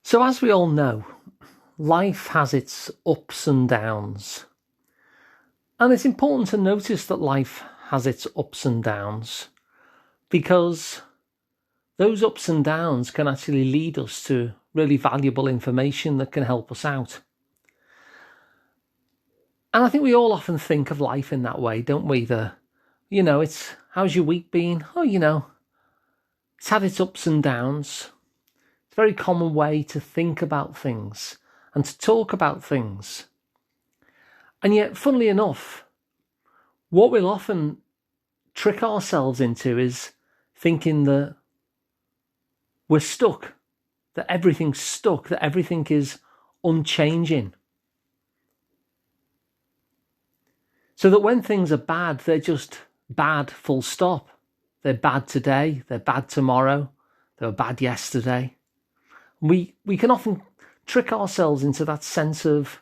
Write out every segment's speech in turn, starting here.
So as we all know, life has its ups and downs. And it's important to notice that life has its ups and downs because those ups and downs can actually lead us to really valuable information that can help us out. And I think we all often think of life in that way, don't we? It's how's your week been? It's had its ups and downs. It's a very common way to think about things and to talk about things. And yet, funnily enough, what we'll often trick ourselves into is thinking that we're stuck, that everything's stuck, that everything is unchanging. So that when things are bad, they're just bad, full stop. They're bad today, they're bad tomorrow, they were bad yesterday. We can often trick ourselves into that sense of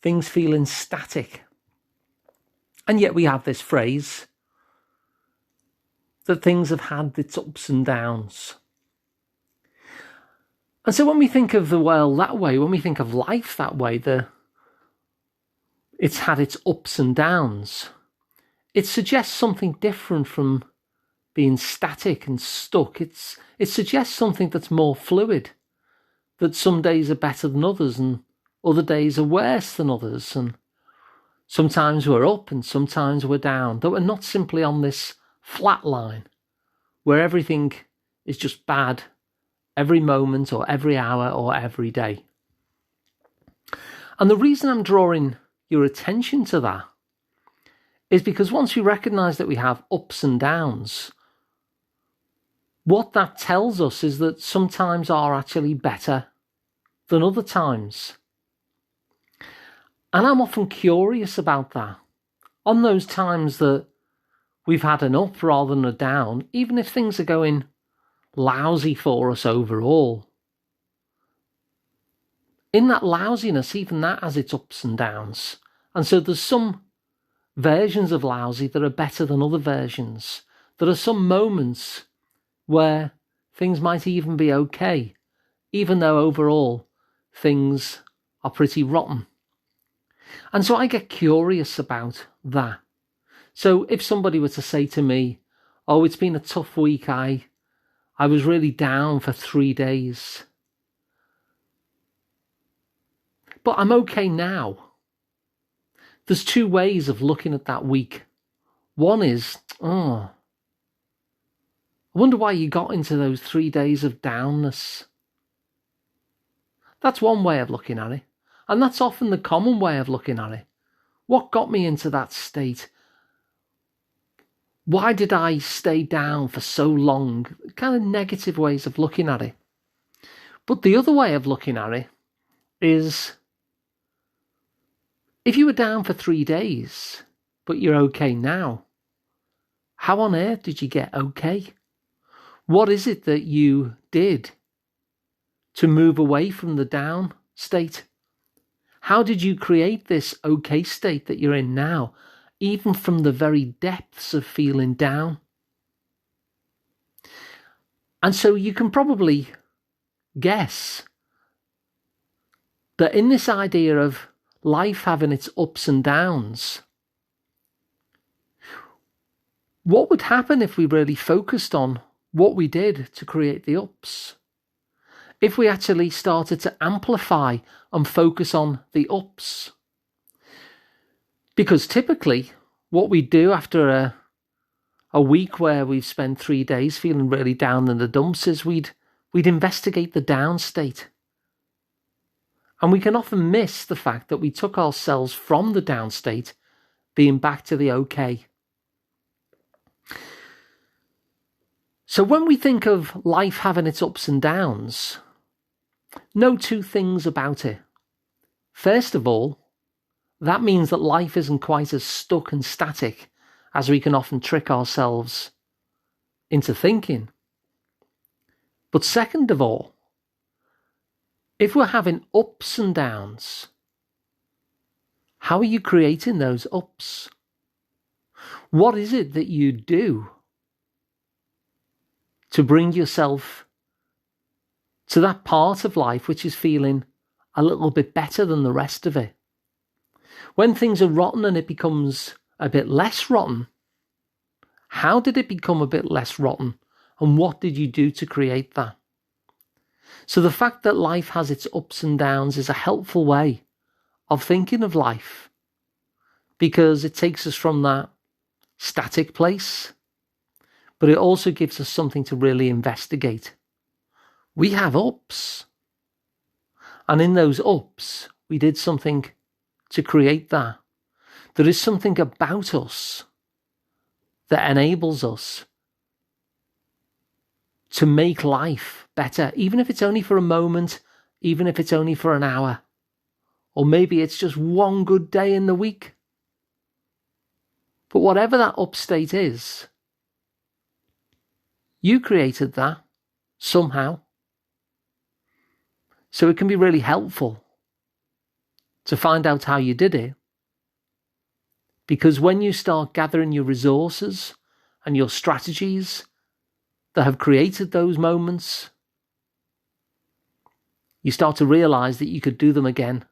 things feeling static. And yet we have this phrase that things have had its ups and downs. And so when we think of the world that way, when we think of life that way, it's had its ups and downs. It suggests something different from being static and stuck. It suggests something that's more fluid, that some days are better than others and other days are worse than others. And sometimes we're up and sometimes we're down, that we're not simply on this flat line where everything is just bad every moment or every hour or every day. And the reason I'm drawing your attention to that is because once we recognise that we have ups and downs, what that tells us is that some times are actually better than other times. And I'm often curious about that. On those times that we've had an up rather than a down, even if things are going lousy for us overall, in that lousiness, even that has its ups and downs. And so there's some versions of lousy that are better than other versions. There are some moments where things might even be okay, even though overall things are pretty rotten. And so I get curious about that. So if somebody were to say to me, oh, it's been a tough week, I was really down for 3 days, but I'm okay now. There's two ways of looking at that week. One is, I wonder why you got into those 3 days of downness. That's one way of looking at it. And that's often the common way of looking at it. What got me into that state? Why did I stay down for so long? Kind of negative ways of looking at it. But the other way of looking at it is, if you were down for 3 days, but you're okay now, how on earth did you get okay? What is it that you did to move away from the down state? How did you create this okay state that you're in now, even from the very depths of feeling down? And so you can probably guess that in this idea of life having its ups and downs, what would happen if we really focused on what we did to create the ups? If we actually started to amplify and focus on the ups? Because typically what we do after a week where we've spent 3 days feeling really down in the dumps is we'd investigate the down state. And we can often miss the fact that we took ourselves from the down state being back to the okay. So when we think of life having its ups and downs, know two things about it. First of all, that means that life isn't quite as stuck and static as we can often trick ourselves into thinking. But second of all, if we're having ups and downs, how are you creating those ups? What is it that you do to bring yourself to that part of life which is feeling a little bit better than the rest of it. When things are rotten and it becomes a bit less rotten, how did it become a bit less rotten? And what did you do to create that? So the fact that life has its ups and downs is a helpful way of thinking of life, because it takes us from that static place, but it also gives us something to really investigate. We have ups, and in those ups, we did something to create that. There is something about us that enables us to make life better, even if it's only for a moment, even if it's only for an hour, or maybe it's just one good day in the week. But whatever that up state is, you created that somehow. So it can be really helpful to find out how you did it, because when you start gathering your resources and your strategies that have created those moments, you start to realize that you could do them again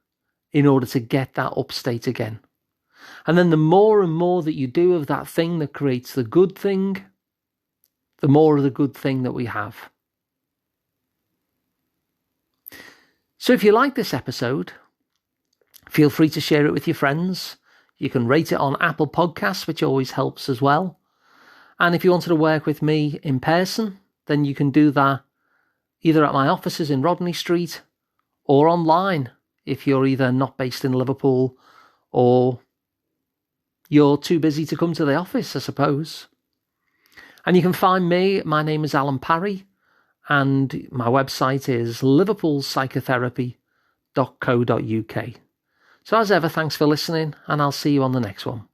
in order to get that up state again. And then the more and more that you do of that thing that creates the good thing, the more of the good thing that we have. So if you like this episode, feel free to share it with your friends. You can rate it on Apple Podcasts, which always helps as well. And if you wanted to work with me in person, then you can do that either at my offices in Rodney Street or online if you're either not based in Liverpool or you're too busy to come to the office, I suppose. And you can find me. My name is Alun Parry, and my website is liverpoolpsychotherapy.co.uk. So as ever, thanks for listening, and I'll see you on the next one.